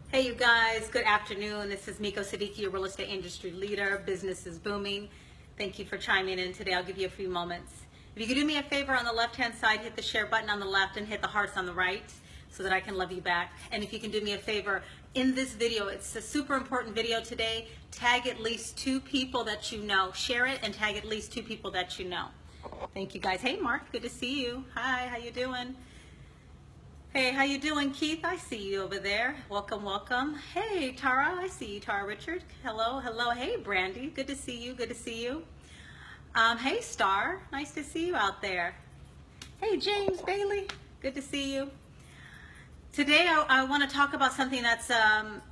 Hey you guys, good afternoon. This is Miko Siddiqui, your real estate industry leader. Business is booming. Thank you for chiming in today. I'll give you a few moments. If you could do me a favor on the left-hand side, hit the share button on the left and hit the hearts on the right so that I can love you back. And if you can do me a favor, in this video, it's a super important video today, tag at least 2 people that you know. Share it and tag at least 2 people that you know. Thank you guys. Hey Mark, good to see you. Hi, how you doing? Hey, how you doing, Keith? I see you over there. Welcome, welcome. Hey, Tara, I see you, Tara Richard. Hello, hello. Hey, Brandy, good to see you, good to see you. Hey, Star, nice to see you out there. Hey, James Bailey, good to see you. Today, I want to talk about something that's,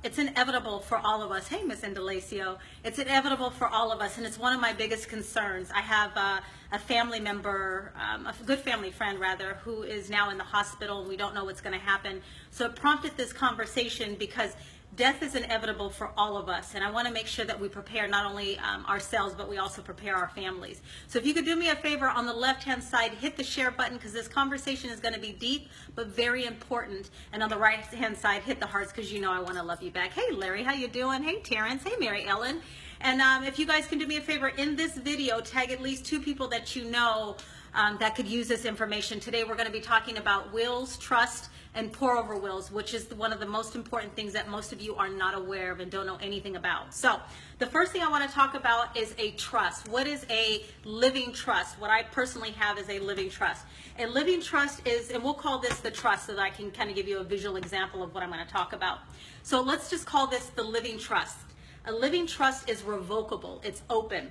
it's inevitable for all of us. Hey, Miss Indalacio, it's inevitable for all of us, and it's one of my biggest concerns. I have a family member, a good family friend rather, who is now in the hospital, and we don't know what's going to happen. So it prompted this conversation because death is inevitable for all of us, and I want to make sure that we prepare not only ourselves, but we also prepare our families. So if you could do me a favor, on the left-hand side, hit the share button, because this conversation is going to be deep, but very important. And on the right-hand side, hit the hearts, because you know I want to love you back. Hey, Larry, how you doing? Hey, Terrence. Hey, Mary Ellen. And if you guys can do me a favor, in this video, tag at least 2 people that you know that could use this information. Today, we're going to be talking about wills, trust, and pour over wills, which is one of the most important things that most of you are not aware of and don't know anything about. So the first thing I want to talk about is a trust. What is a living trust? What I personally have is a living trust. A living trust is, and we'll call this the trust so that I can kind of give you a visual example of what I'm going to talk about. So let's just call this the living trust. A living trust is revocable. It's open.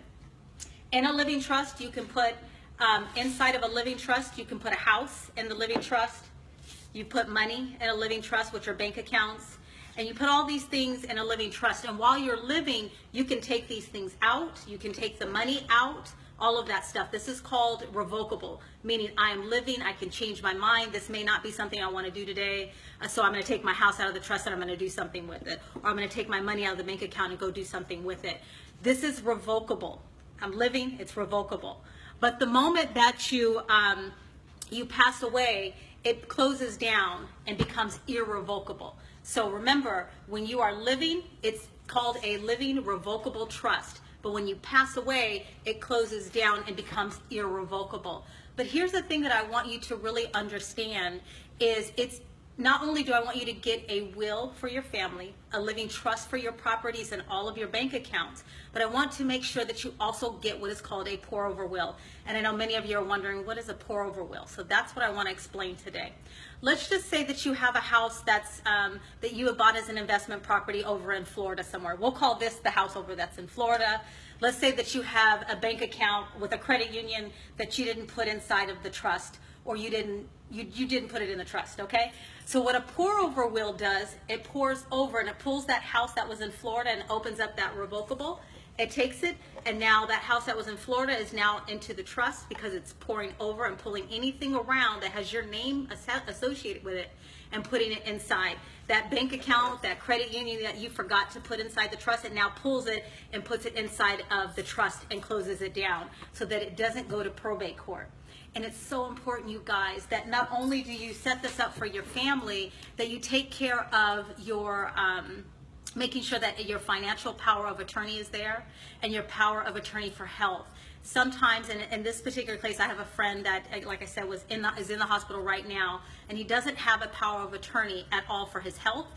In a living trust, you can put, inside of a living trust, you can put a house in the living trust. You put money in a living trust, which are bank accounts, and you put all these things in a living trust. And while you're living, you can take these things out. You can take the money out, all of that stuff. This is called revocable, meaning I am living, I can change my mind. This may not be something I want to do today, so I'm going to take my house out of the trust and I'm going to do something with it. Or I'm going to take my money out of the bank account and go do something with it. This is revocable. I'm living, it's revocable. But the moment that you pass away, it closes down and becomes irrevocable. So remember, when you are living, it's called a living revocable trust. But when you pass away, it closes down and becomes irrevocable. But here's the thing that I want you to really understand is it's not only do I want you to get a will for your family, a living trust for your properties and all of your bank accounts, but I want to make sure that you also get what is called a pour over will. And I know many of you are wondering, what is a pour over will? So that's what I want to explain today. Let's just say that you have a house that's that you have bought as an investment property over in Florida somewhere. We'll call this the house over that's in Florida. Let's say that you have a bank account with a credit union that you didn't put inside of the trust, or you didn't put it in the trust, okay? So what a pour over will does, it pours over and it pulls that house that was in Florida and opens up that revocable. It takes it, and now that house that was in Florida is now into the trust because it's pouring over and pulling anything around that has your name associated with it and putting it inside. That bank account, that credit union that you forgot to put inside the trust, it now pulls it and puts it inside of the trust and closes it down so that it doesn't go to probate court. And it's so important, you guys, that not only do you set this up for your family, that you take care of your, making sure that your financial power of attorney is there and your power of attorney for health. Sometimes, in this particular case, I have a friend that, like I said, is in the hospital right now, and he doesn't have a power of attorney at all for his health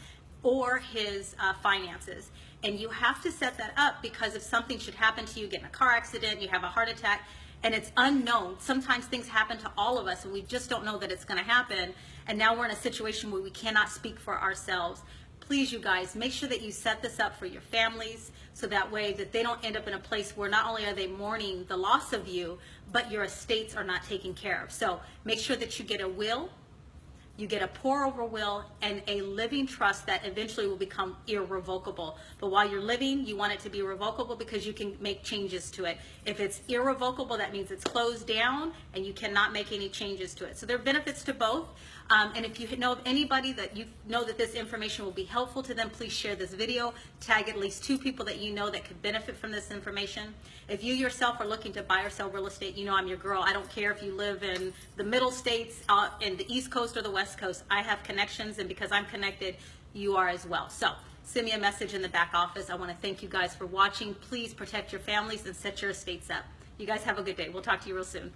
or his finances. And you have to set that up because if something should happen to you, get in a car accident, you have a heart attack, and it's unknown. Sometimes things happen to all of us and we just don't know that it's going to happen. And now we're in a situation where we cannot speak for ourselves. Please, you guys, make sure that you set this up for your families so that way that they don't end up in a place where not only are they mourning the loss of you, but your estates are not taken care of. So make sure that you get a will, you get a pour over will, and a living trust that eventually will become irrevocable. But while you're living, you want it to be revocable because you can make changes to it. If it's irrevocable, that means it's closed down and you cannot make any changes to it. So there are benefits to both. And if you know of anybody that you know that this information will be helpful to them, please share this video. Tag at least 2 people that you know that could benefit from this information. If you yourself are looking to buy or sell real estate, you know I'm your girl. I don't care if you live in the middle states, in the East Coast or the West Coast. I have connections, and because I'm connected, you are as well. So send me a message in the back office. I want to thank you guys for watching. Please protect your families and set your estates up. You guys have a good day. We'll talk to you real soon.